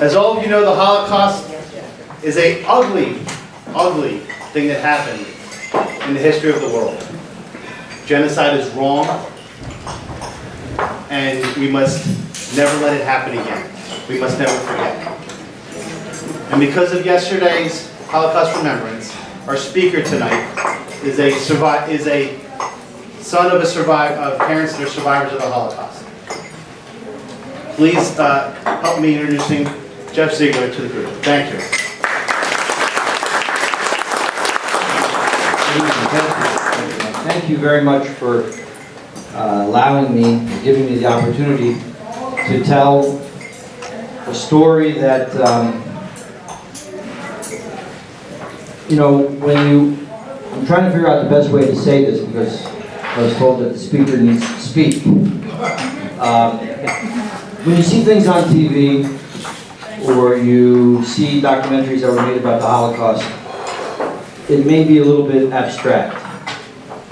As all of you know, the Holocaust is an ugly, ugly thing that happened in the history of the world. Genocide is wrong, and we must never let it happen again. We must never forget. And because of yesterday's Holocaust remembrance, our speaker tonight is a son of parents that are survivors of the Holocaust. Please help me introducing Jeff Zeiger to the group. Thank you. Thank you very much for allowing me, giving me the opportunity to tell a story that, I'm trying to figure out the best way to say this because I was told that the speaker needs to speak. When you see things on TV or you see documentaries that were made about the Holocaust, it may be a little bit abstract.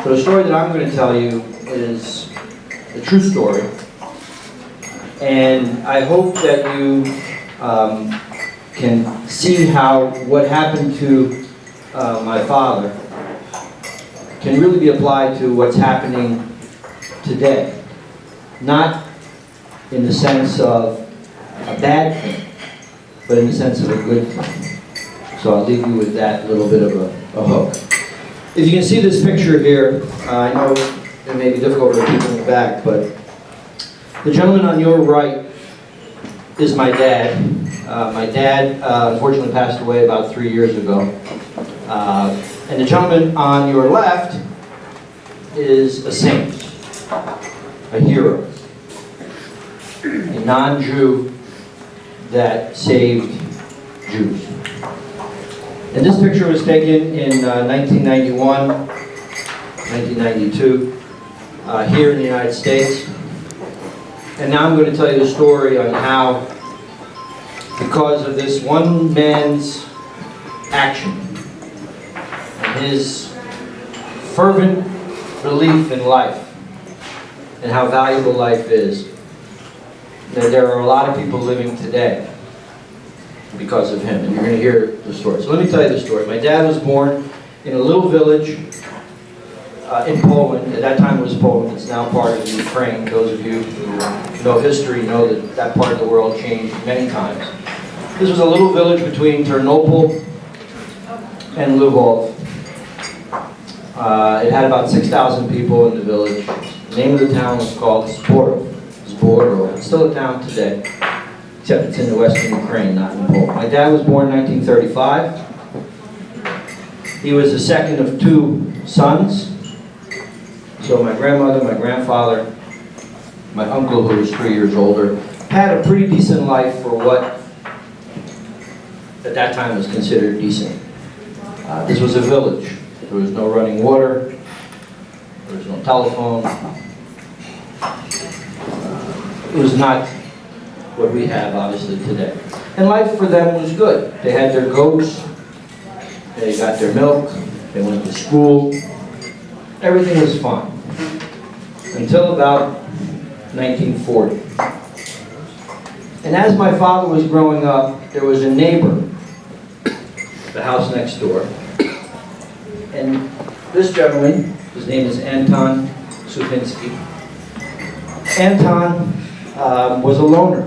So the story that I'm going to tell you is a true story, and I hope that you can see how what happened to my father can really be applied to what's happening today. Not in the sense of a bad thing, but in the sense of a good thing. So I'll leave you with that little bit of a hook. If you can see this picture here, I know it may be difficult for the people in the back, but the gentleman on your right is my dad. My dad unfortunately passed away about 3 years ago. And the gentleman on your left is a saint, a hero, a non-Jew that saved Jews. And this picture was taken in 1991, 1992, here in the United States. And now I'm going to tell you the story on how, because of this one man's action, and his fervent belief in life, and how valuable life is, that there are a lot of people living today because of him, and you're going to hear the story. So let me tell you the story. My dad was born in a little village in Poland. At that time it was Poland. It's now part of Ukraine. Those of you who know history know that that part of the world changed many times. This was a little village between Ternopil and Lvov. It had about 6,000 people in the village. The name of the town was called Zborov. It's still a town today, except it's in the western Ukraine, not in Poland. My dad was born in 1935. He was the second of 2 sons. So my grandmother, my grandfather, my uncle, who was 3 years older, had a pretty decent life for what at that time was considered decent. This was a village. There was no running water. There was no telephone. It was not what we have, obviously, today. And life for them was good. They had their goats. They got their milk. They went to school. Everything was fine. Until about 1940. And as my father was growing up, there was a neighbor, the house next door. And this gentleman, his name is Anton Supinski. Anton was a loner.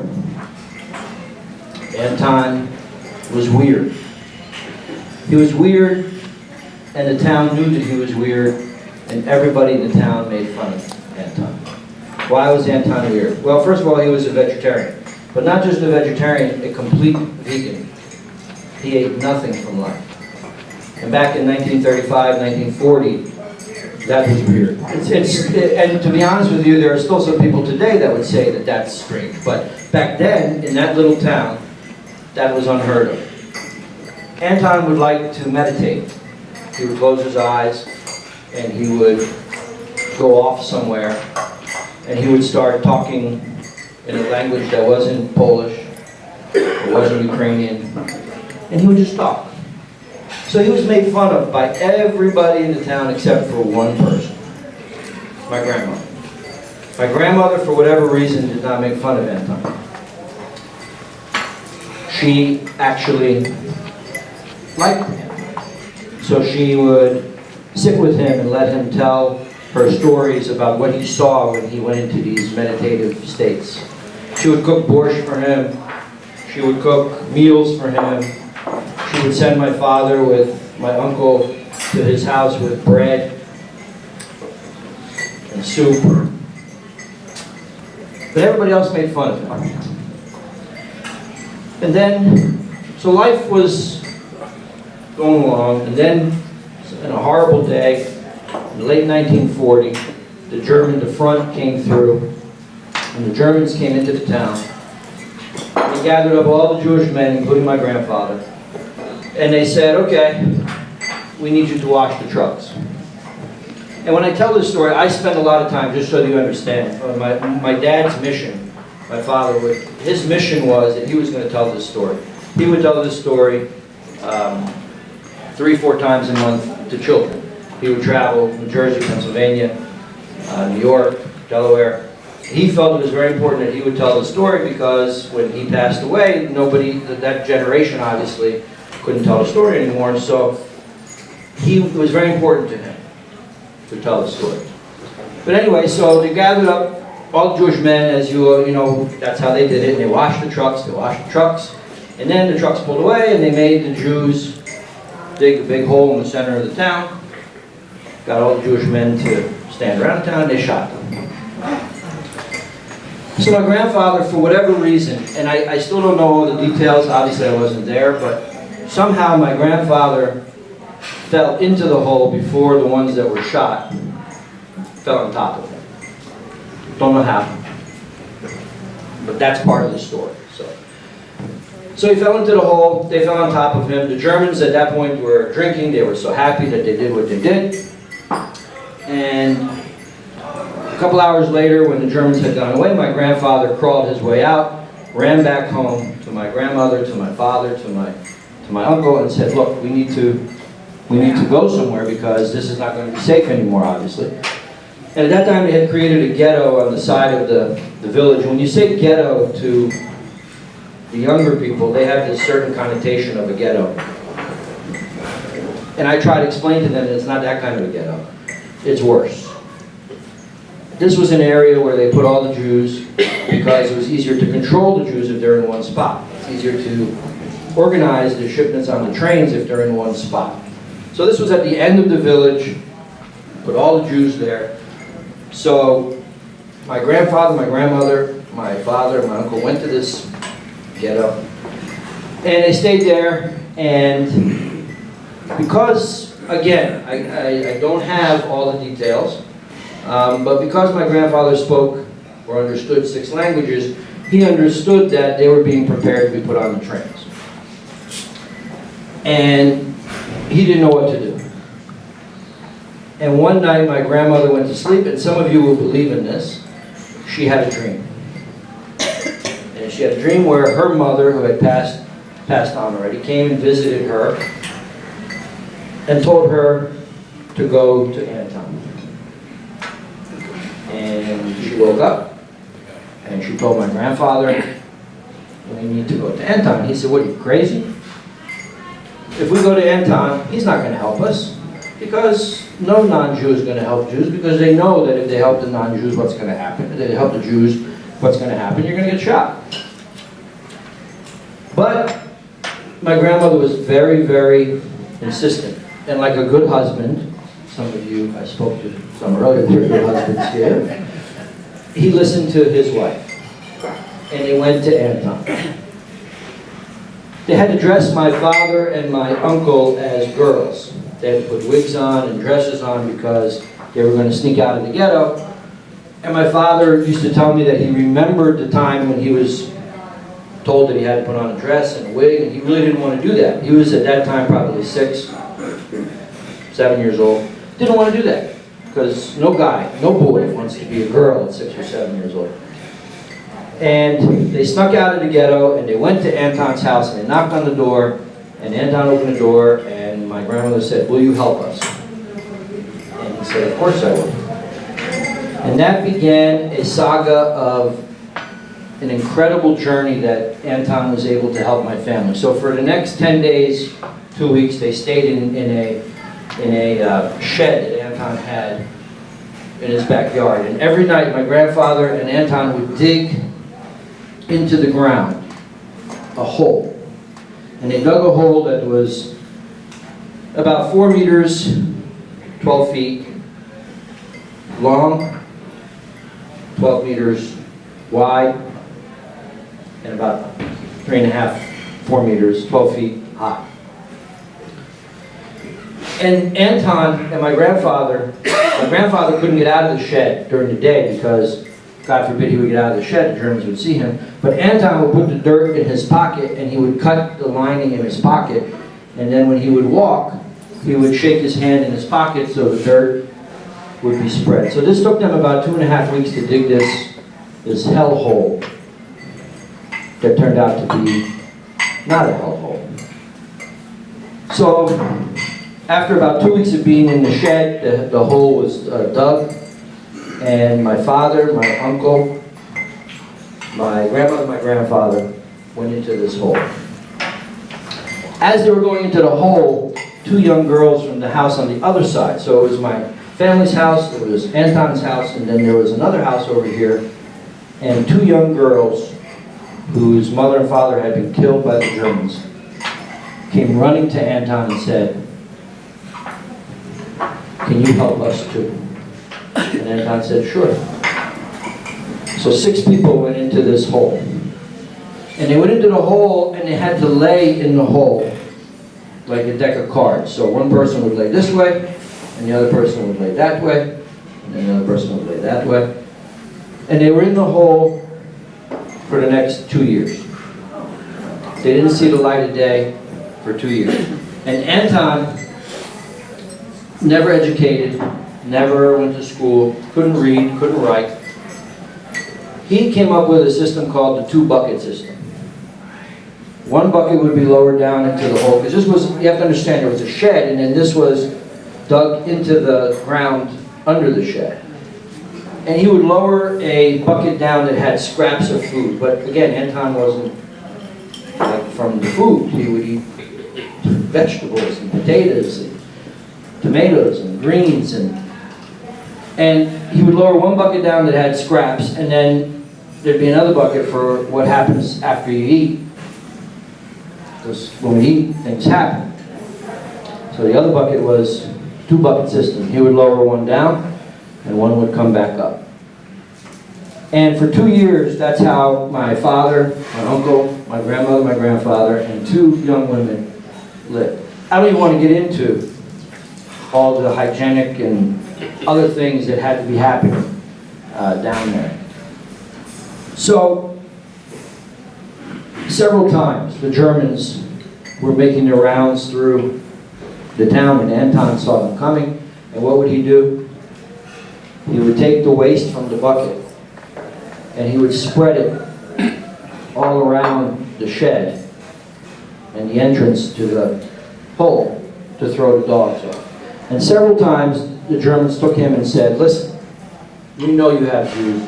Anton was weird. He was weird, and the town knew that he was weird, and everybody in the town made fun of Anton. Why was Anton weird? Well, first of all, he was a vegetarian. But not just a vegetarian, a complete vegan. He ate nothing from life. And back in 1935, 1940, that was weird. And to be honest with you, there are still some people today that would say that that's strange. But back then, in that little town, that was unheard of. Anton would like to meditate. He would close his eyes, and he would go off somewhere, and he would start talking in a language that wasn't Polish, it wasn't Ukrainian, and he would just talk. So he was made fun of by everybody in the town except for one person, my grandmother. My grandmother, for whatever reason, did not make fun of Anton. she actually liked him. So she would sit with him and let him tell her stories about what he saw when he went into these meditative states. She would cook borscht for him. She would cook meals for him. She would send my father with my uncle to his house with bread and soup. But everybody else made fun of him. And then, so life was going along, and then in a horrible day, in the late 1940, the front came through, and the Germans came into the town. They gathered up all the Jewish men, including my grandfather, and they said, okay, we need you to wash the trucks. And when I tell this story, I spend a lot of time, just so that you understand, my dad's mission, my father, his mission was that he was going to tell this story. He would tell this story 3-4 times a month to children. He would travel New Jersey, Pennsylvania, New York, Delaware. He felt it was very important that he would tell the story because when he passed away, nobody, that generation obviously, couldn't tell the story anymore. So it was very important to him to tell the story. But anyway, so they gathered up all the Jewish men, as you know, that's how they did it. And they washed the trucks, and then the trucks pulled away, and they made the Jews dig a big hole in the center of the town, got all the Jewish men to stand around the town, and they shot them. So my grandfather, for whatever reason, and I still don't know all the details, obviously I wasn't there, but somehow my grandfather fell into the hole before the ones that were shot fell on top of him. Don't know how, but that's part of the story. So he fell into the hole, they fell on top of him. The Germans at that point were drinking, they were so happy that they did what they did. And a couple hours later, when the Germans had gone away, my grandfather crawled his way out, ran back home to my grandmother, to my father, to my uncle, and said, look, we need to go somewhere because this is not going to be safe anymore, obviously. And at that time, they had created a ghetto on the side of the village. When you say ghetto to the younger people, they have this certain connotation of a ghetto. And I try to explain to them that it's not that kind of a ghetto. It's worse. This was an area where they put all the Jews because it was easier to control the Jews if they're in one spot. It's easier to organize the shipments on the trains if they're in one spot. So this was at the end of the village, put all the Jews there. So my grandfather, my grandmother, my father, and my uncle went to this ghetto, and they stayed there. And because, again, I don't have all the details, but because my grandfather spoke or understood 6 languages, he understood that they were being prepared to be put on the trains. And he didn't know what to do. And one night my grandmother went to sleep, and some of you will believe in this, she had a dream. And she had a dream where her mother, who had passed on already, came and visited her and told her to go to Anton. And she woke up and she told my grandfather, we need to go to Anton. He said, what, are you crazy? If we go to Anton, he's not going to help us because no non-Jew is going to help Jews because they know that if they help the non-Jews, what's going to happen? If they help the Jews, what's going to happen? You're going to get shot. But my grandmother was very, very insistent. And like a good husband, some of you, I spoke to some earlier, there were good husbands here, he listened to his wife. And they went to Anton. They had to dress my father and my uncle as girls. They had to put wigs on and dresses on because they were going to sneak out of the ghetto. And my father used to tell me that he remembered the time when he was told that he had to put on a dress and a wig, and he really didn't want to do that. He was at that time probably 6, 7 years old. Didn't want to do that because no guy, no boy wants to be a girl at 6 or 7 years old. And they snuck out of the ghetto and they went to Anton's house and they knocked on the door, and Anton opened the door and my grandmother said, will you help us? And he said, of course I will. And that began a saga of an incredible journey that Anton was able to help my family. So for the next 10 days, 2 weeks, they stayed in a shed that Anton had in his backyard. And every night, my grandfather and Anton would dig into the ground a hole. And they dug a hole that was about 4 meters, 12 feet long, 12 meters wide, and about 3.5, 4 meters, 12 feet high. And Anton and my grandfather couldn't get out of the shed during the day because, God forbid, he would get out of the shed, the Germans would see him. But Anton would put the dirt in his pocket and he would cut the lining in his pocket. And then when he would walk, he would shake his hand in his pocket so the dirt would be spread. So this took them about 2.5 weeks to dig this hell hole that turned out to be not a hell hole. So after about 2 weeks of being in the shed, the hole was dug, and my father, my uncle, my grandmother, my grandfather went into this hole. As they were going into the hole, 2 young girls from the house on the other side, so it was my family's house, it was Anton's house, and then there was another house over here, and 2 young girls whose mother and father had been killed by the Germans came running to Anton and said, "Can you help us too?" And Anton said, "Sure." So 6 people went into this hole. And they went into the hole and they had to lay in the hole like a deck of cards. So one person would lay this way, and the other person would lay that way, and then the other person would lay that way. And they were in the hole for the next 2 years. They didn't see the light of day for 2 years. And Anton, never educated, never went to school, couldn't read, couldn't write. He came up with a system called the 2-bucket system. 1 bucket would be lowered down into the hole, because this was, you have to understand, there was a shed, and then this was dug into the ground under the shed. And he would lower a bucket down that had scraps of food. But again, Anton wasn't like from the food. He would eat vegetables and potatoes and tomatoes and greens, and he would lower 1 bucket down that had scraps, and then there'd be another bucket for what happens after you eat. Because when we eat, things happen. So the other bucket was 2-bucket system. He would lower 1 down, and 1 would come back up. And for 2 years, that's how my father, my uncle, my grandmother, my grandfather, and 2 young women lived. I don't even want to get into all the hygienic and other things that had to be happening down there. So, several times the Germans were making their rounds through the town, and Anton saw them coming, and what would he do? He would take the waste from the bucket and he would spread it all around the shed and the entrance to the hole to throw the dogs off. And several times the Germans took him and said, "Listen, we know you have Jews.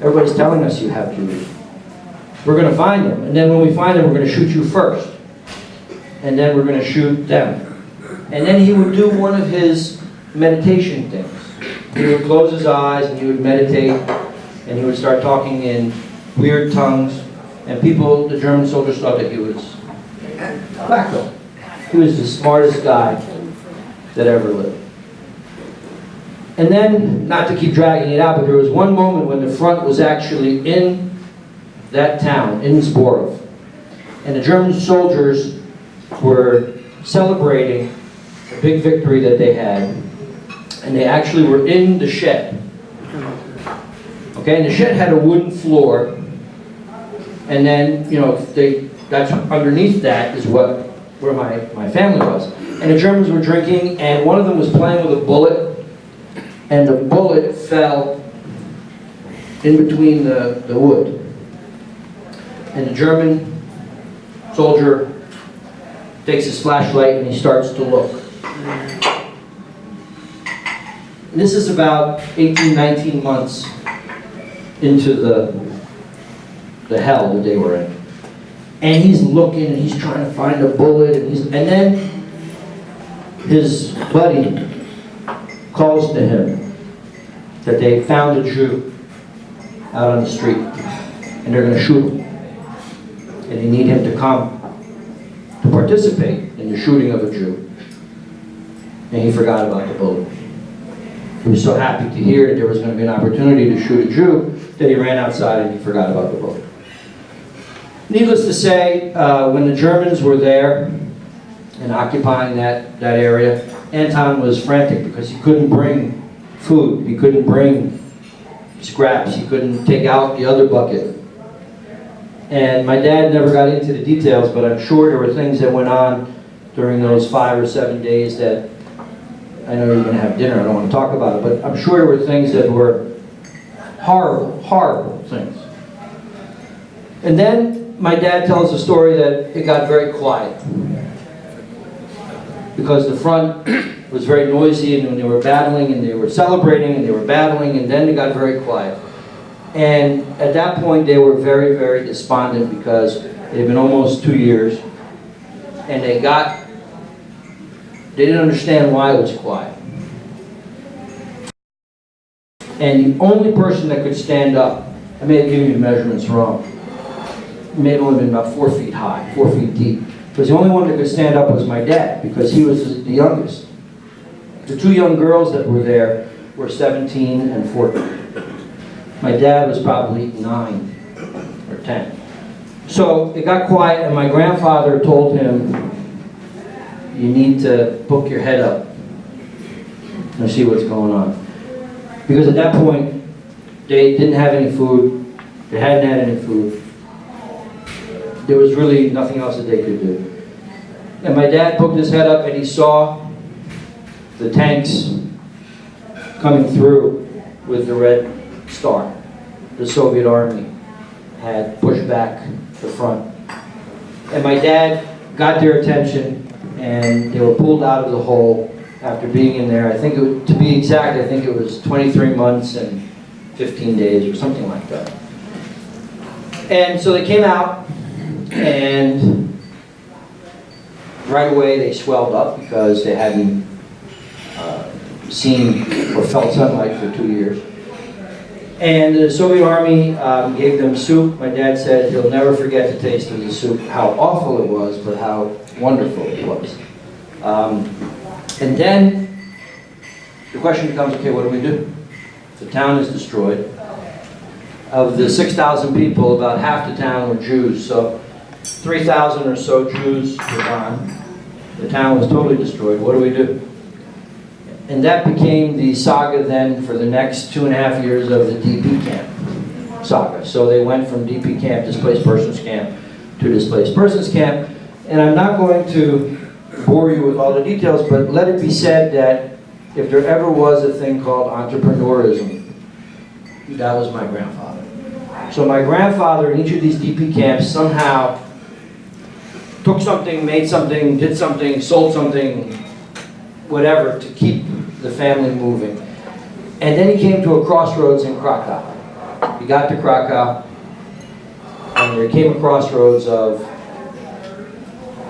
Everybody's telling us you have Jews. We're going to find them, and then when we find them, we're going to shoot you first. And then we're going to shoot them." And then he would do one of his meditation things. He would close his eyes and he would meditate, and he would start talking in weird tongues, and people, the German soldiers, thought that he was wacko. He was the smartest guy that ever lived. And then, not to keep dragging it out, but there was one moment when the front was actually in that town, in Zborov, and the German soldiers were celebrating a big victory that they had, and they actually were in the shed. Okay, and the shed had a wooden floor, and then, you know, that's underneath that is where my family was. And the Germans were drinking, and one of them was playing with a bullet, and the bullet fell in between the wood. And the German soldier takes his flashlight and he starts to look. And this is about 18, 19 months into the the hell that they were in. And he's looking and he's trying to find a bullet, and then his buddy calls to him that they found a Jew out on the street and they're going to shoot him. And they need him to come to participate in the shooting of a Jew. And he forgot about the bullet. He was so happy to hear that there was going to be an opportunity to shoot a Jew that he ran outside and he forgot about the bullet. Needless to say, when the Germans were there and occupying that area, Anton was frantic because he couldn't bring food, he couldn't bring scraps, he couldn't take out the other bucket. And my dad never got into the details, but I'm sure there were things that went on during those 5 or 7 days that, I know you're going to have dinner, I don't want to talk about it, but I'm sure there were things that were horrible, horrible things. And then my dad tells a story that it got very quiet because the front was very noisy, and when they were battling and they were celebrating and they were battling, and then it got very quiet. And at that point they were very, very despondent because it had been almost 2 years and they didn't understand why it was quiet. And the only person that could stand up, I may have given you the measurements wrong, it may have only been about 4 feet high, 4 feet deep. Because the only one that could stand up was my dad, because he was the youngest. The 2 young girls that were there were 17 and 14. My dad was probably 9 or 10. So it got quiet, and my grandfather told him, you need to poke your head up and see what's going on. Because at that point, they didn't have any food, they hadn't had any food. There was really nothing else that they could do. And my dad poked his head up and he saw the tanks coming through with the red star. The Soviet army had pushed back the front. And my dad got their attention and they were pulled out of the hole after being in there. I think, to be exact, I think it was 23 months and 15 days or something like that. And so they came out, and right away they swelled up because they hadn't seen or felt sunlight for 2 years. And the Soviet army gave them soup. My dad said he'll never forget the taste of the soup, how awful it was, but how wonderful it was. And then the question becomes, okay, what do we do? The town is destroyed. Of the 6,000 people, about half the town were Jews, so 3,000 or so Jews were gone. The town was totally destroyed. What do we do? And that became the saga then for the next 2.5 years of the DP camp saga. So they went from DP camp, displaced persons camp, to displaced persons camp. And I'm not going to bore you with all the details, but let it be said that if there ever was a thing called entrepreneurism, that was my grandfather. So my grandfather in each of these DP camps somehow took something, made something, did something, sold something, whatever, to keep the family moving. And then he came to a crossroads in Krakow. He got to Krakow, and there came a crossroads of,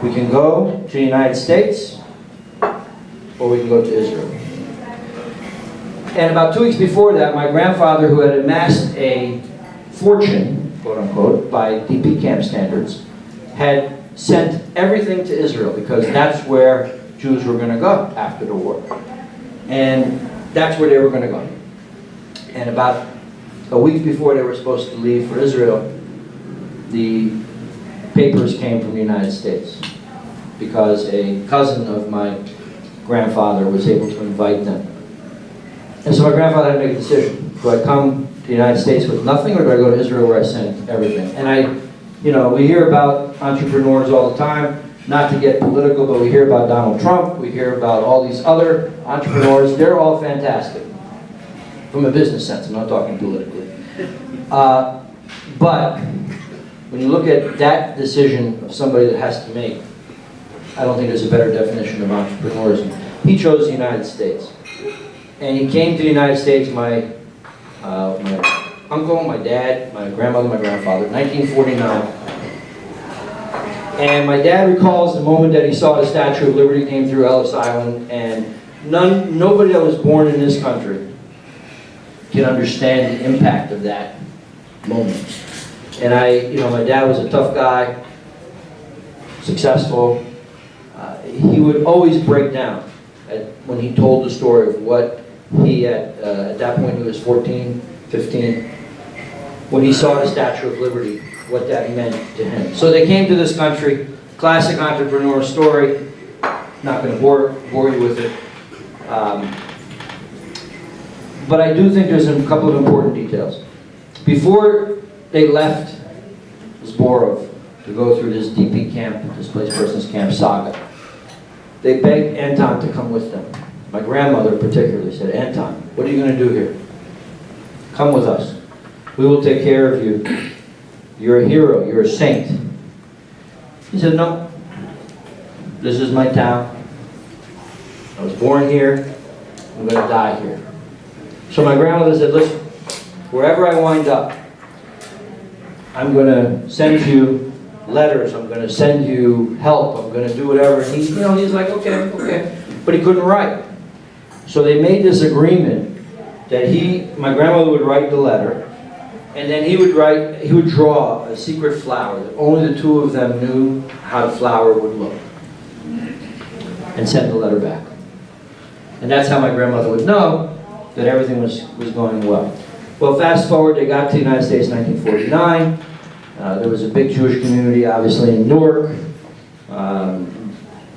we can go to the United States, or we can go to Israel. And about 2 weeks before that, my grandfather, who had amassed a fortune, quote unquote, by DP camp standards, had sent everything to Israel because that's where Jews were going to go after the war. And that's where they were going to go. And about a week before they were supposed to leave for Israel, the papers came from the United States because a cousin of my grandfather was able to invite them. And so my grandfather had to make a decision. Do I come to the United States with nothing, or do I go to Israel where I sent everything? And we hear about entrepreneurs all the time, not to get political, but we hear about Donald Trump, we hear about all these other entrepreneurs. They're all fantastic from a business sense. I'm not talking politically. But when you look at that decision of somebody that has to make, I don't think there's a better definition of entrepreneurism. He chose the United States. And he came to the United States, my uncle, my dad, my grandmother, my grandfather, 1949. And my dad recalls the moment that he saw the Statue of Liberty came through Ellis Island, and nobody that was born in this country can understand the impact of that moment. And my dad was a tough guy, successful. He would always break down when he told the story of what he at that point he was 14, 15, when he saw the Statue of Liberty, what that meant to him. So they came to this country, classic entrepreneur story. Not going to bore you with it. But I do think there's a couple of important details. Before they left Zborov to go through this DP camp, displaced persons camp saga, they begged Anton to come with them. My grandmother particularly said, Anton, what are you going to do here? Come with us. We will take care of you. You're a hero. You're a saint. He said, no. This is my town. I was born here. I'm going to die here. So my grandmother said, listen, wherever I wind up, I'm going to send you letters. I'm going to send you help. I'm going to do whatever. And he's like, okay. But he couldn't write. So they made this agreement that my grandmother would write the letter, and then he would draw a secret flower that only the two of them knew how the flower would look, and send the letter back. And that's how my grandmother would know that everything was going well. Well, fast forward, they got to the United States in 1949. There was a big Jewish community, obviously, in Newark. A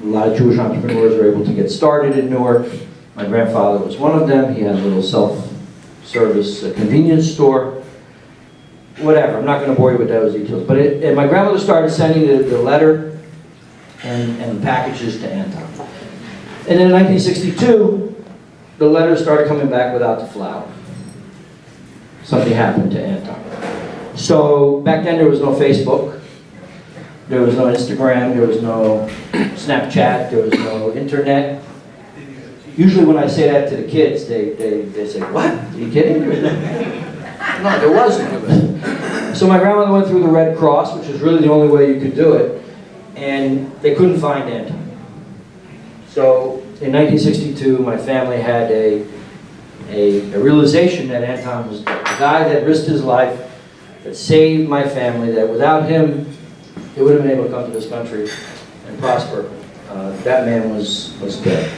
lot of Jewish entrepreneurs were able to get started in Newark. My grandfather was one of them. He had a little self-service convenience store. Whatever, I'm not going to bore you with those details. But and my grandmother started sending the letter and packages to Anton. And then in 1962, the letters started coming back without the flower. Something happened to Anton. So back then there was no Facebook, there was no Instagram, there was no Snapchat, there was no internet. Usually when I say that to the kids, they say, what? Are you kidding? No, there wasn't. So my grandmother went through the Red Cross, which is really the only way you could do it, and they couldn't find Anton. So in 1962, my family had a realization that Anton was the guy that risked his life, that saved my family, that without him, they wouldn't have been able to come to this country and prosper. That man was dead.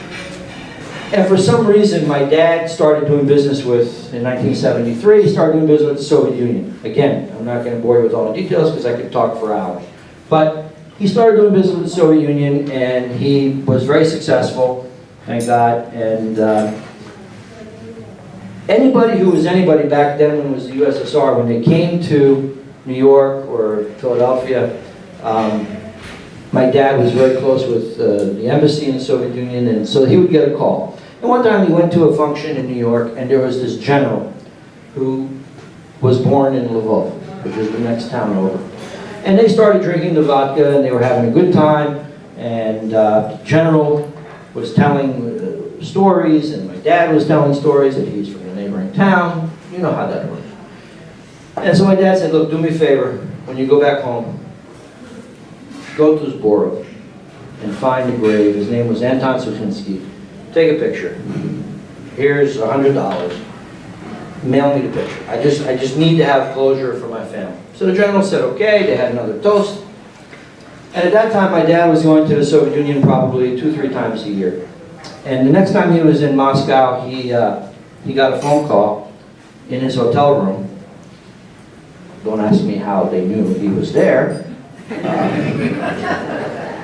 And for some reason, my dad started doing business in 1973, he started doing business with the Soviet Union. Again, I'm not going to bore you with all the details because I could talk for hours. But he started doing business with the Soviet Union, and he was very successful, thank God. And anybody who was anybody back then when it was the USSR, when they came to New York or Philadelphia, my dad was very close with the embassy in the Soviet Union, and so he would get a call. And one time he went to a function in New York, and there was this general who was born in Lvov, which is the next town over. And they started drinking the vodka, and they were having a good time, and the general was telling stories, and my dad was telling stories that he's from the neighboring town. You know how that works. And so my dad said, look, do me a favor, when you go back home, go to Zborov and find the grave. His name was Anton Suchinsky. Take a picture. Here's $100. Mail me the picture. I just need to have closure for my family. So the general said, okay. They had another toast. And at that time, my dad was going to the Soviet Union probably 2-3 times a year. And the next time he was in Moscow, he got a phone call in his hotel room. Don't ask me how they knew he was there.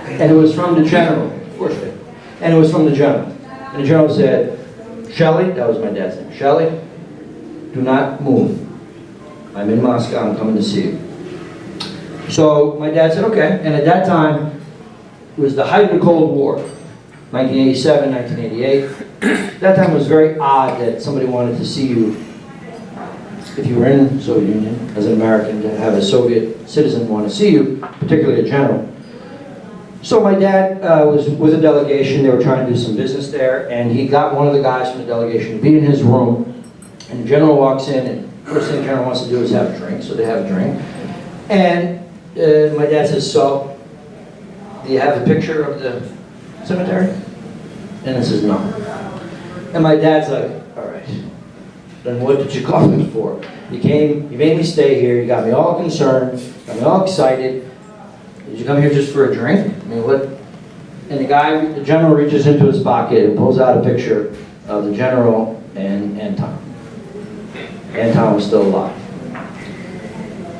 And it was from the general. Of course they did. And it was from the general. And the general said, Shelley, that was my dad's name, Shelley, do not move. I'm in Moscow, I'm coming to see you. So my dad said, okay. And at that time, it was the height of the Cold War, 1987, 1988. That time was very odd that somebody wanted to see you, if you were in the Soviet Union, as an American, to have a Soviet citizen want to see you, particularly a general. So my dad was with a delegation. They were trying to do some business there, and he got one of the guys from the delegation to be in his room And the general walks in, and first thing the general wants to do is have a drink, so they have a drink. And my dad says, so, do you have the picture of the cemetery? And he says, no. And my dad's like, all right, then what did you call me for? You came, you made me stay here, you got me all concerned, got me all excited. Did you come here just for a drink? I mean, what? And the general reaches into his pocket and pulls out a picture of the general and Anton. Anton was still alive.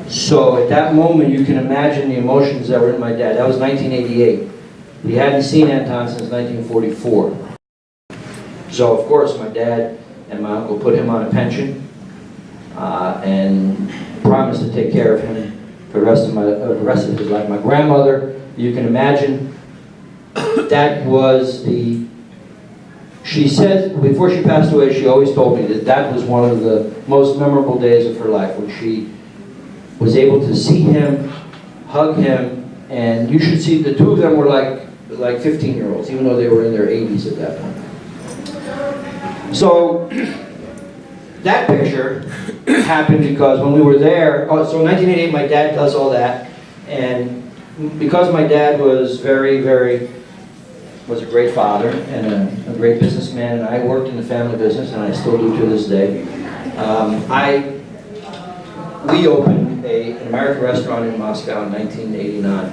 So at that moment, you can imagine the emotions that were in my dad. That was 1988. He hadn't seen Anton since 1944. So of course, my dad and my uncle put him on a pension and promised to take care of him for the rest of his life. My grandmother, you can imagine, that was she said, before she passed away, she always told me that that was one of the most memorable days of her life, when she was able to see him, hug him, and you should see, the two of them were like 15-year-olds, even though they were in their 80s at that point. So, that picture happened because when we were there, so in 1988 my dad does all that, and because my dad was was a great father and a great businessman, and I worked in the family business, and I still do to this day, we opened an American restaurant in Moscow in 1989.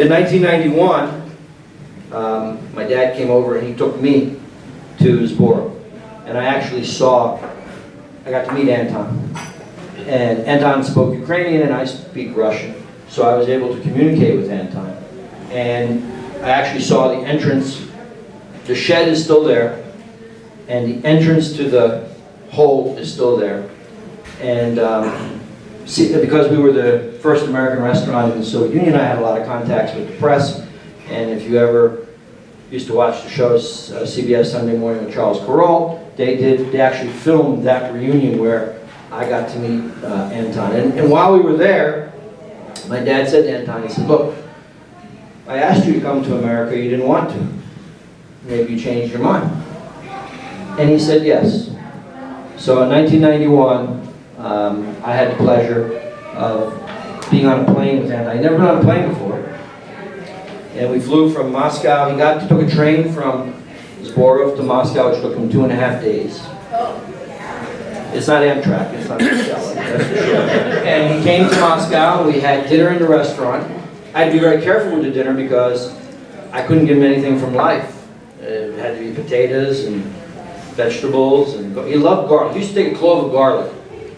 In 1991, my dad came over and he took me to Zboro. And I actually I got to meet Anton. And Anton spoke Ukrainian and I speak Russian. So I was able to communicate with Anton. And I actually saw the entrance. The shed is still there. And the entrance to the hole is still there. And because we were the first American restaurant in the Soviet Union, I had a lot of contacts with the press. And if you ever used to watch the shows, CBS Sunday Morning with Charles Carroll, they actually filmed that reunion where I got to meet Anton. And while we were there, my dad said to Anton, he said, look, I asked you to come to America, you didn't want to. Maybe you changed your mind. And he said yes. So in 1991, I had the pleasure of being on a plane with Anton. I'd never been on a plane before. And we flew from Moscow. He took a train from Zborov to Moscow, which took him 2.5 days. It's not Amtrak, it's not Moscow, that's for sure. And he came to Moscow, and we had dinner in the restaurant. I had to be very careful with the dinner because I couldn't give him anything from life. It had to be potatoes and vegetables. And he loved garlic. He used to take a clove of garlic,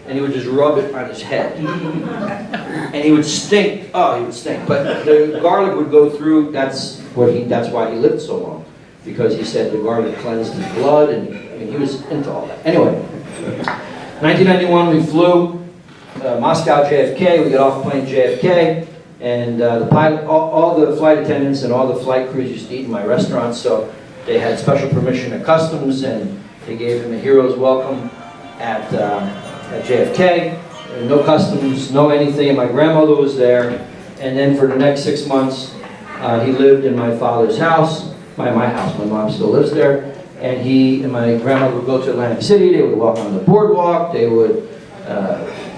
and he would just rub it on his head. And he would stink. Oh, he would stink. But the garlic would go through. That's why he lived so long, because he said the garlic cleansed his blood, and I mean, he was into all that. Anyway, 1991 we flew Moscow JFK. We got off plane JFK, and the pilot, all the flight attendants and all the flight crews used to eat in my restaurant. So they had special permission at customs, and they gave him a hero's welcome at JFK. No customs, no anything. My grandmother was there, and then for the next 6 months, he lived in my father's house, my house. My mom still lives there, and he and my grandmother would go to Atlantic City. They would walk on the boardwalk. They would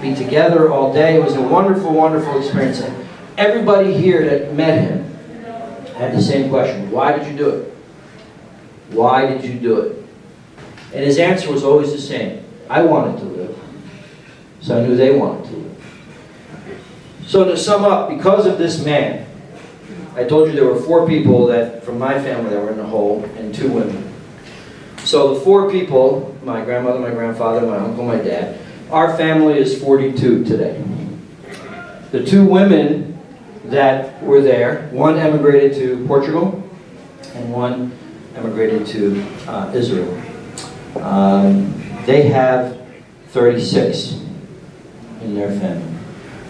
be together all day. It was a wonderful, wonderful experience. And everybody here that met him had the same question: why did you do it? Why did you do it? And his answer was always the same: I wanted to live. So I knew they wanted to live. So to sum up, because of this man, I told you there were 4 people that from my family that were in the hole, and 2 women. So the 4 people, my grandmother, my grandfather, my uncle, my dad, our family is 42 today. The 2 women that were there, one emigrated to Portugal, and one emigrated to Israel. They have 36 in their family.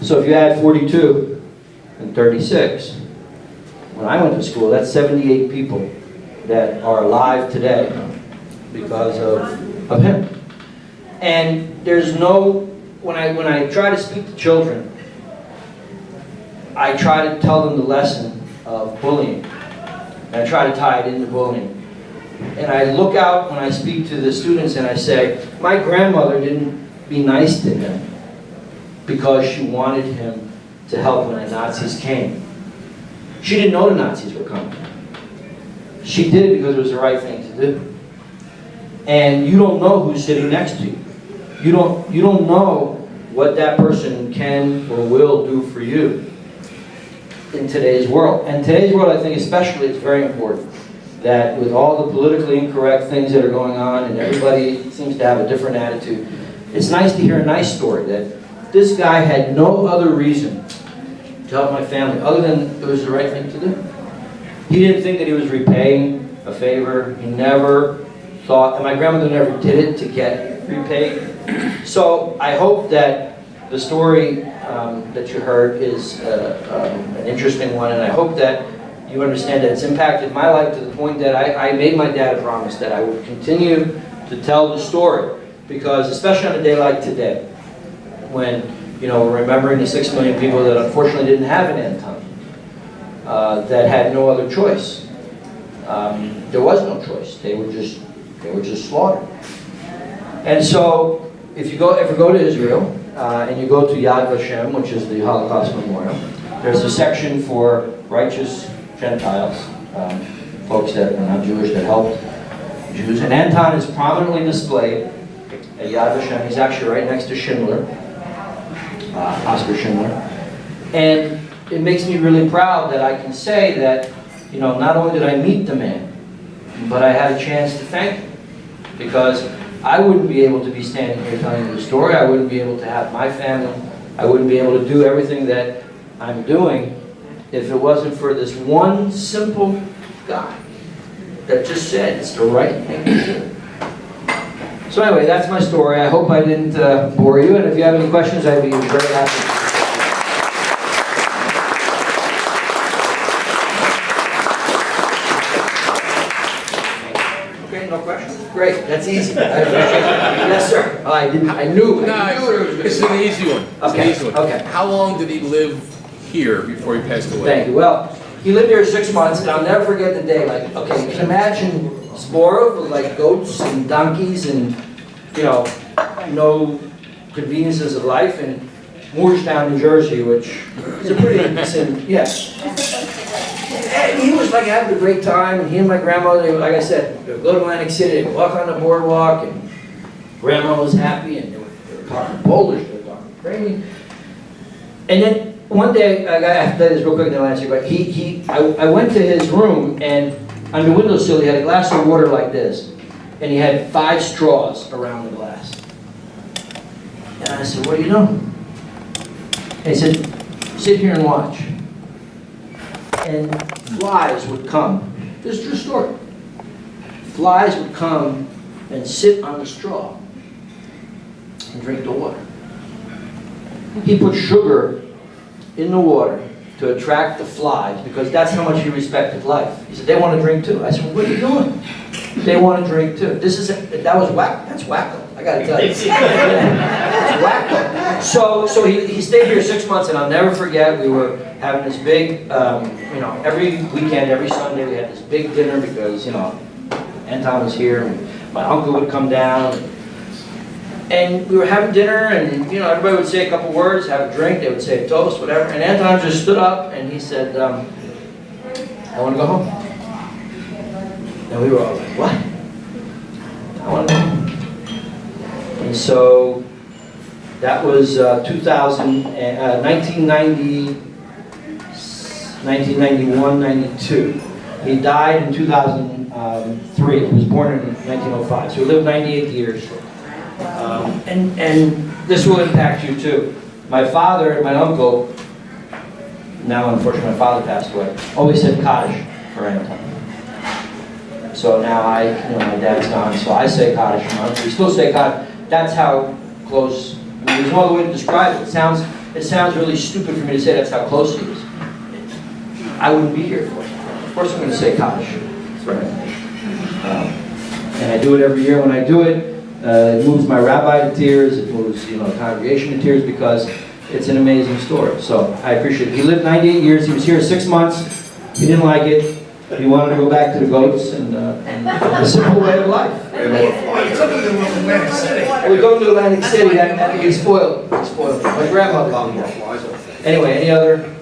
So if you add 42 and 36, when I went to school, that's 78 people that are alive today because of him. And there's no, when I try to speak to children, I try to tell them the lesson of bullying. And I try to tie it into bullying. And I look out when I speak to the students and I say, my grandmother didn't be nice to him because she wanted him to help when the Nazis came. She didn't know the Nazis were coming. She did it because it was the right thing to do. And you don't know who's sitting next to you. You don't know what that person can or will do for you in today's world. And today's world, I think especially, it's very important that with all the politically incorrect things that are going on and everybody seems to have a different attitude, it's nice to hear a nice story that this guy had no other reason to help my family other than it was the right thing to do. He didn't think that he was repaying a favor. He never thought, and my grandmother never did it to get repaid. So I hope that the story that you heard is an interesting one, and I hope that you understand that it's impacted my life to the point that I made my dad a promise that I would continue to tell the story, because especially on a day like today, when we're remembering the 6 million people that unfortunately didn't have an Anton, that had no other choice. There was no choice. They were just slaughtered. And so, if you go to Israel and you go to Yad Vashem, which is the Holocaust Memorial, there's a section for righteous Gentiles, folks that are not Jewish that helped Jews. And Anton is prominently displayed at Yad Vashem. He's actually right next to Schindler, Oscar Schindler. And it makes me really proud that I can say that, not only did I meet the man, but I had a chance to thank him. Because I wouldn't be able to be standing here telling you the story. I wouldn't be able to have my family. I wouldn't be able to do everything that I'm doing if it wasn't for this one simple guy that just said it's the right thing to do. So anyway, that's my story. I hope I didn't bore you. And if you have any questions, I'd be very happy. Great, that's easy. Yes, sir. Oh, I knew it was It's an easy one. Okay. It's an easy one. Okay. How long did he live here before he passed away? Thank you. Well, he lived here 6 months, and I'll never forget the day. Like, okay, you can imagine Zborov with like goats and donkeys and, no conveniences of life, in Moorestown, New Jersey, which is a pretty decent, yes. And he was like having a great time, and he and my grandmother, they, like I said, they would go to Atlantic City, they would walk on the boardwalk, and grandma was happy, and they were talking Polish, they were talking Ukrainian. And then one day, I have to tell you this real quick, and then I'll answer you, but I went to his room, and on the windowsill, he had a glass of water like this, and he had 5 straws around the glass. And I said, what are you doing? And he said, sit here and watch. And flies would come. This is a true story. Flies would come and sit on the straw and drink the water. He put sugar in the water to attract the flies because that's how much he respected life. He said, they want to drink too. I said, well, what are you doing? They want to drink too. That's wacko. I got to tell you. That's wacko. So he stayed here 6 months, and I'll never forget, we were having this big, every weekend, every Sunday, we had this big dinner because, Anton was here, and my uncle would come down. And we were having dinner, and everybody would say a couple words, have a drink, they would say a toast, whatever. And Anton just stood up and he said, I want to go home. And we were all like, what? I want to go home. And so that was 1991, 92. He died in 2003. He was born in 1905. So he lived 98 years. And this will impact you too. My father and my uncle, now unfortunately my father passed away, always said Kaddish for Anton. So now my dad's gone, so I say Kaddish. We still say Kaddish. That's how close. There's no other way to describe it. It sounds really stupid for me to say that's how close he is. I wouldn't be here for it. Of course I'm going to say Kaddish for Anton. And I do it every year. When I do it, it moves my rabbi to tears, it moves the congregation to tears because it's an amazing story. So I appreciate it. He lived 98 years, he was here 6 months, he didn't like it, He wanted to go back to the goats and the simple way of life. We took him to Atlantic City. We go to Atlantic City, that he spoiled. He spoiled. My grandmother loved him. Anyway, any other?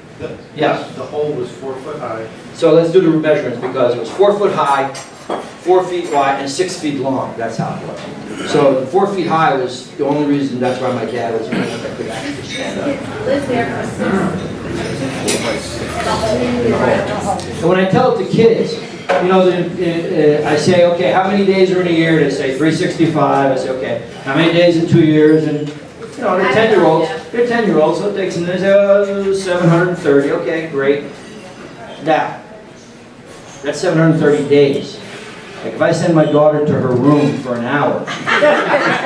Yes. The hole was 4 foot high. So let's do the measurements because it was 4 foot high, 4 feet wide, and 6 feet long. That's how it was. So the 4 feet high was the only reason. That's why my dad was young enough I could actually stand up. And when I tell it to kids, you know, I say, okay, how many days are in a year? They say 365. I say, okay, how many days in 2 years? And you know, they're 10-year-olds. They're 10-year-olds, so it takes them. They say, 730. Okay, great. Now, that's 730 days. Like if I send my daughter to her room for an hour, it's the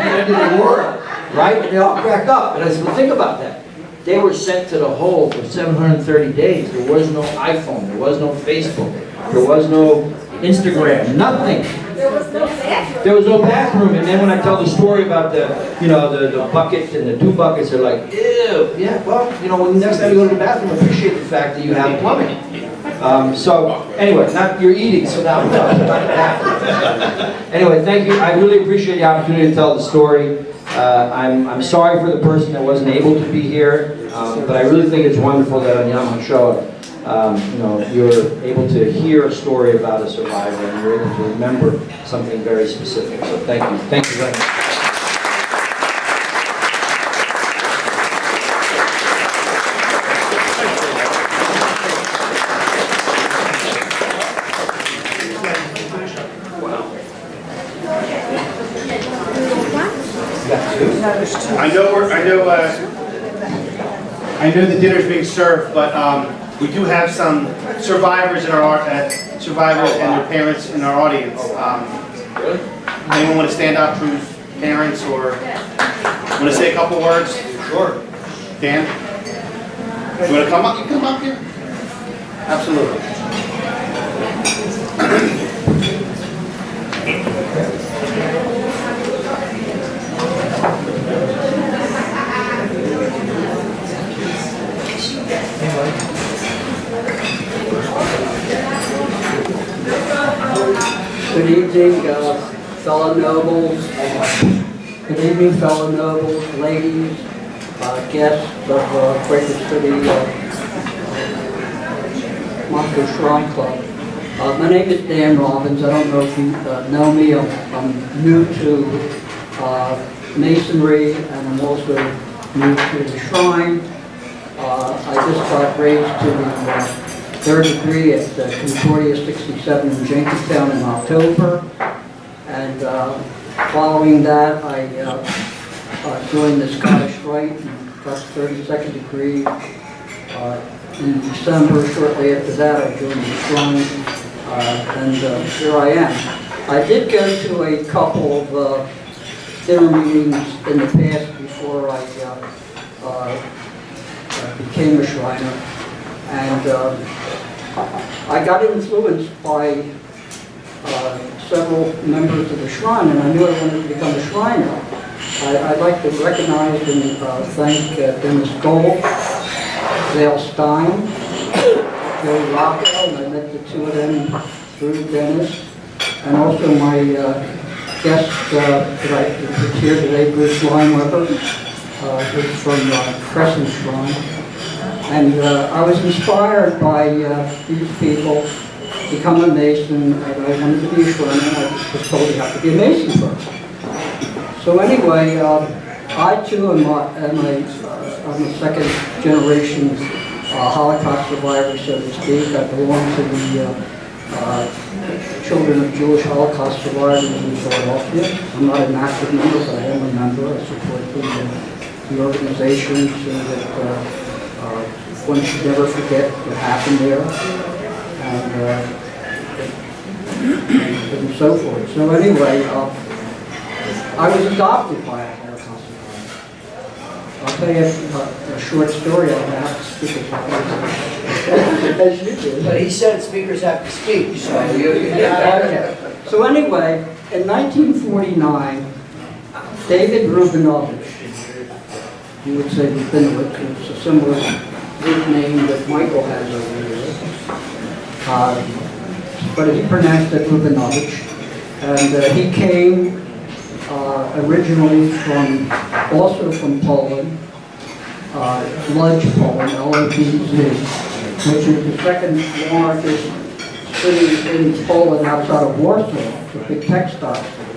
end of the world, right? And they all crack up. And I said, well, think about that. They were sent to the hole for 730 days. There was no iPhone. There was no Facebook. There was no Instagram. Nothing. There was no bathroom. There was no bathroom. And then when I tell the story about the bucket and the 2 buckets, they're like, ew. Yeah, well, you know, when the next time you go to the bathroom, appreciate the fact that you have plumbing. So anyway, not you're eating, so now we're talking about that. Anyway, thank you. I really appreciate the opportunity to tell the story. I'm sorry for the person that wasn't able to be here, but I really think it's wonderful that on Yom HaShoah, you know, you're able to hear a story about a survivor and you're able to remember something very specific. So thank you. Thank you very much. I know the dinner's being served, but we do have some survivors in our survivors and their parents in our audience. Anyone want to stand up who's parents or want to say a couple words? Sure. Dan? You want to come up? You come up here? Absolutely. Good evening, fellow nobles. Good evening, fellow nobles, ladies, guests of Quaker City Montco Shrine Club. My name is Dan Robbins. I don't know if you know me. I'm new to Masonry, and I'm also new to the Shrine. I just got raised to the 3rd degree at Concordia 67 in Jenkintown in October. And following that, I joined the Scottish Rite and got the 32nd degree in December. Shortly after that, I joined the Shrine, and here I am. I did go to a couple of dinner meetings in the past before I became a Shriner. And I got influenced by several members of the Shrine, and I knew I wanted to become a Shriner. I'd like to recognize and thank Dennis Gold, Dale Stein, Joe Rockwell, and I met the 2 of them through Dennis, and also my guest that's here today, Bruce Lineweber, who's from Crescent Shrine. And I was inspired by these people to become a Mason, and I wanted to be a Shriner, and I was told you have to be a Mason first. So anyway, I too am I'm a second generation Holocaust survivor, so to speak. I belong to the Children of Jewish Holocaust Survivors in Philadelphia. I'm not an active member, but I am a member. I support the organization so that one should never forget what happened there, and so forth. So anyway, I was adopted by a Holocaust survivor. I'll tell you a short story on that. As you do. But he said speakers have to speak, so Okay. So anyway, in 1949, David Rubinovich, you would say Rubinovich, it's a similar Greek name that Michael has over here. but he pronounced it Rubinovich. And he came originally also from Poland, Lodz, Poland, L-O-D-Z, which is the second largest city in Poland outside of Warsaw, the big textile city.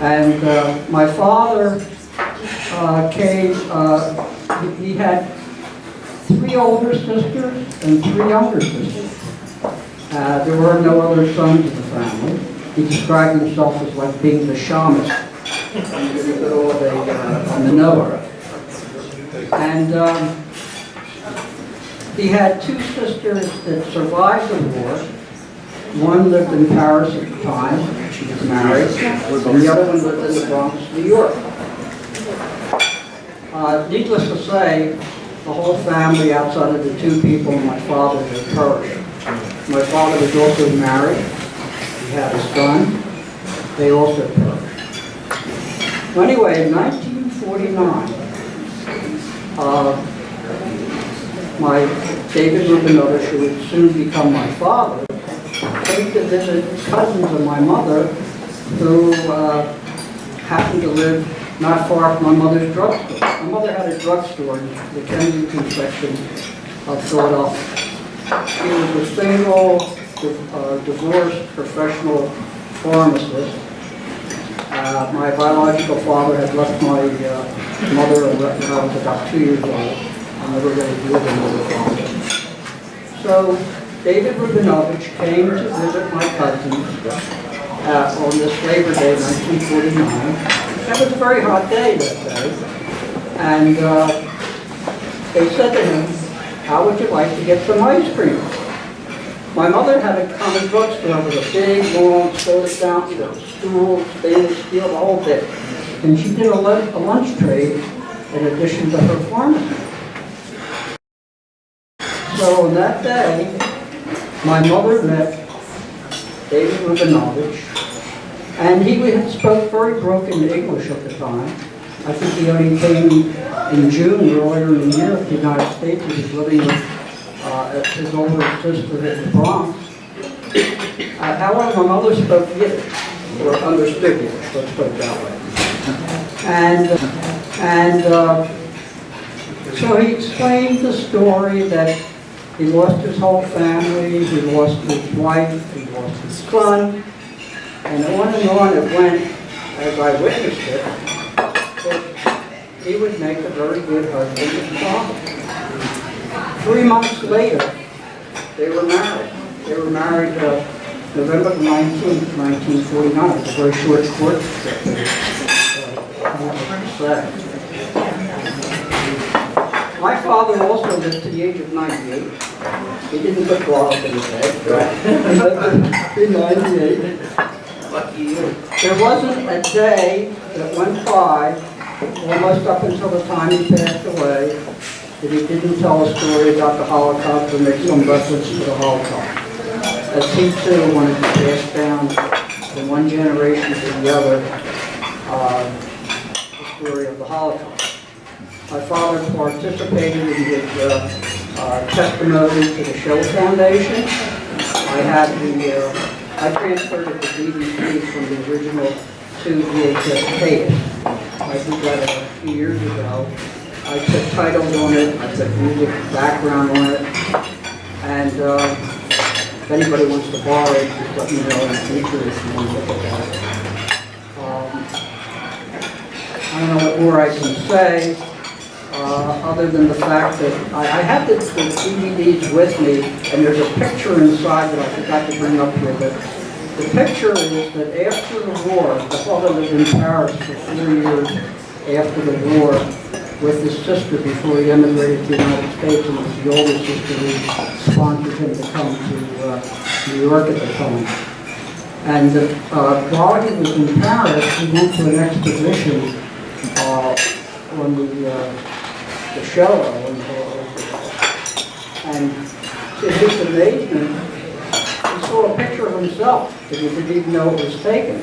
And my father came, he had 3 older sisters and 3 younger sisters. There were no other sons in the family. He described himself as like being the shaman in the middle of on the Noah. And he had 2 sisters that survived the war. One lived in Paris at the time, she was married, and the other one lived in the Bronx, New York. Needless to say, the whole family outside of the 2 people and my father had perished. My father was also married. He had a son. They also perished. Well, anyway, in 1949, my David Rubinovich, who would soon become my father, came to visit cousins of my mother who happened to live not far from my mother's drugstore. My mother had a drugstore in the Kensington section of Philadelphia. She was a single, divorced professional pharmacist. My biological father had left my mother when I was about 2 years old. I never really knew another father. So David Rubinovich came to visit my cousins on this Labor Day, 1949. It was a very hot day that day. And they said to him, "How would you like to get some ice cream?" My mother had a common drugstore with a big, long soda fountain, a stool, stainless steel, the whole bit. And she did a lunch trade in addition to her pharmacy. So on that day, my mother met David Rubinovich, and he spoke very broken English at the time. I think he only came in June earlier in the year to the United States. He was living with his older sister in the Bronx. However, my mother spoke Yiddish, or understood Yiddish, let's put it that way. And so he explained the story that he lost his whole family, he lost his wife, he lost his son, and on it went as I witnessed it, that he would make a very good husband and father. 3 months later, they were married. They were married November 19th, 1949. It was a very short court trip. My father also lived to the age of 98. He didn't put gloves in his head. He lived to 98. Lucky you. There wasn't a day that went by, almost up until the time he passed away, that he didn't tell a story about the Holocaust or make some reference to the Holocaust. As he too wanted to pass down from one generation to the other the story of the Holocaust. My father participated in his testimony to the Show Foundation. I transferred it to DVDs from the original to VHS tapes. I did that a few years ago. I put titles on it, I put music background on it, and if anybody wants to borrow it, just let me know in the future if you want to look at that. I don't know what more I can say, other than the fact that I have the DVDs with me, and there's a picture inside that I forgot to bring up here, but the picture is that after the war, my father lived in Paris for 4 years after the war with his sister before he emigrated to the United States, and it was the older sister who sponsored him to come to New York at the time. And while he was in Paris, he went to an exposition on the show, and to his amazement, he saw a picture of himself that he didn't even know it was taken.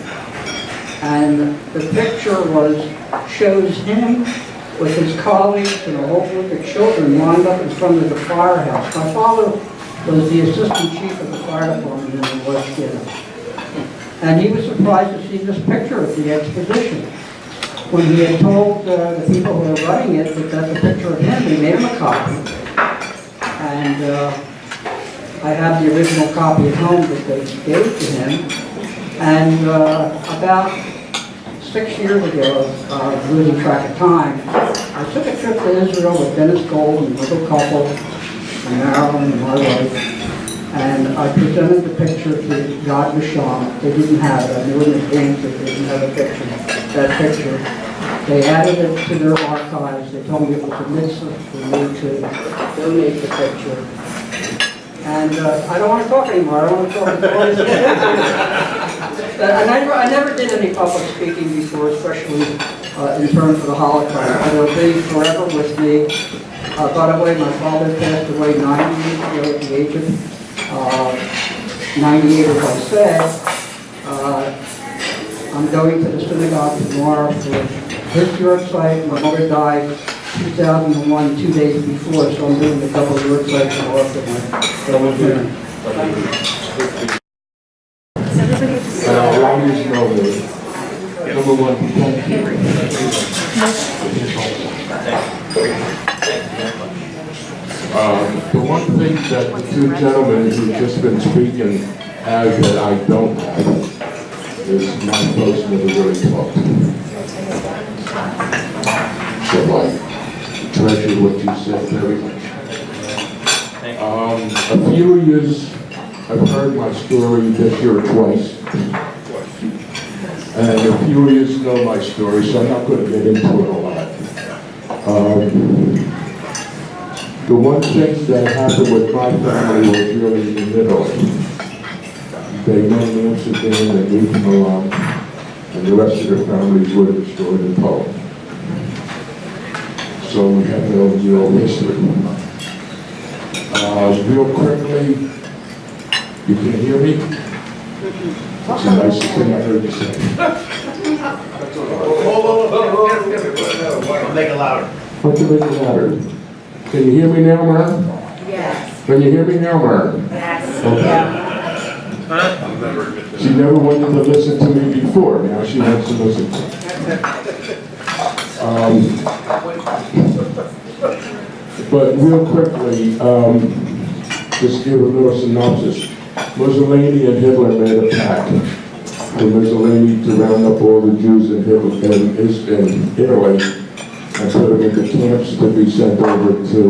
And the picture shows him with his colleagues and a whole group of children lined up in front of the firehouse. My father was the assistant chief of the fire department in the West End. And he was surprised to see this picture at the exposition. When he had told the people who were running it that that's a picture of him, they made him a copy. And I have the original copy at home that they gave to him. And about 6 years ago, losing track of time, I took a trip to Israel with Dennis Gold and a little couple, and Marilyn and my wife. And I presented the picture to God Misham. They didn't have it. I knew in advance that they didn't have a picture, that picture. They added it to their archives. They told me it was a mitzvah for me to donate the picture. And I don't want to talk anymore. I don't want to talk anymore. I never did any public speaking before, especially in terms of the Holocaust. It'll be forever with me. By the way, my father passed away 9 years ago at the age of 98, as I said. I'm going to the synagogue tomorrow for his yahrzeit. My mother died 2001, 2 days before, so I'm doing the double yahrzeit tomorrow for my double dinner. Always know that, number one, thank you. The one thing that the two gentlemen who've just been speaking have that I don't have is my folks never really talked. So I treasure what you said very much. A few years, I've heard my story this year twice. And a few years know my story, so I'm not going to get into it a lot. The one thing that happened with my family was really in the middle. They went to Amsterdam and moved them along, and the rest of their families were destroyed in Poland. So we have no real history. Real quickly, you can hear me? It's the nicest thing I heard you say. Make it louder. What's the make it louder? Can you hear me now, Mark? Yes. Can you hear me now, Mark? Yes. Okay. She never wanted to listen to me before. Now she wants to listen to me. But real quickly, just give a little synopsis. Mussolini and Hitler made a pact for Mussolini to round up all the Jews in Italy and put them into camps to be sent over to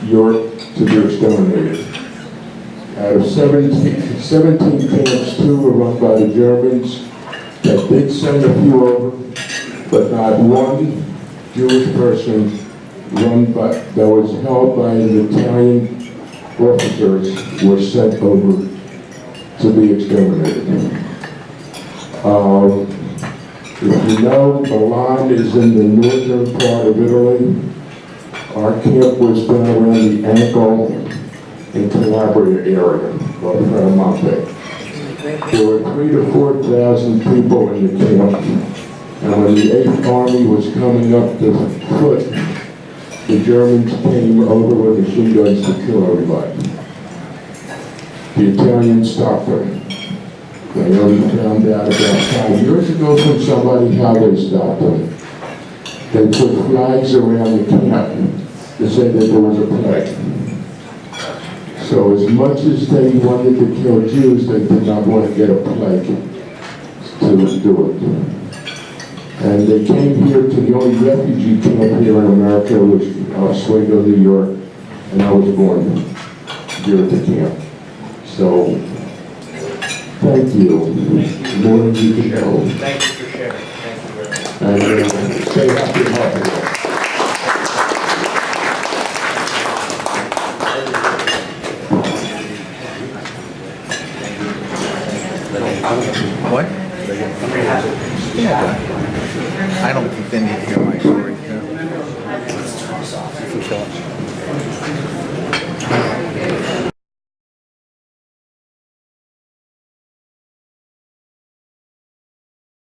Europe to be exterminated. Out of 17 camps, 2 were run by the Germans that did send a few over, but not one Jewish person that was held by the Italian officers were sent over to be exterminated. If you know, Milan is in the northern part of Italy. Our camp was down around the ankle in Calabria area, of Frajerman. There were 3,000 to 4,000 people in the camp, and when the 8th Army was coming up the foot, the Germans came over with machine guns to kill everybody. The Italians stopped them. They only found out about 5 years ago from somebody how they stopped them. They put flags around the camp to say that there was a plague. So as much as they wanted to kill Jews, they did not want to get a plague to do it. And they came here to the only refugee camp here in America, which Oswego, New York, and I was born here at the camp. So, thank you. More than you can know. Thank you for sharing. Thank you very much. And stay happy and healthy. What? Yeah. I don't think they need to hear my story.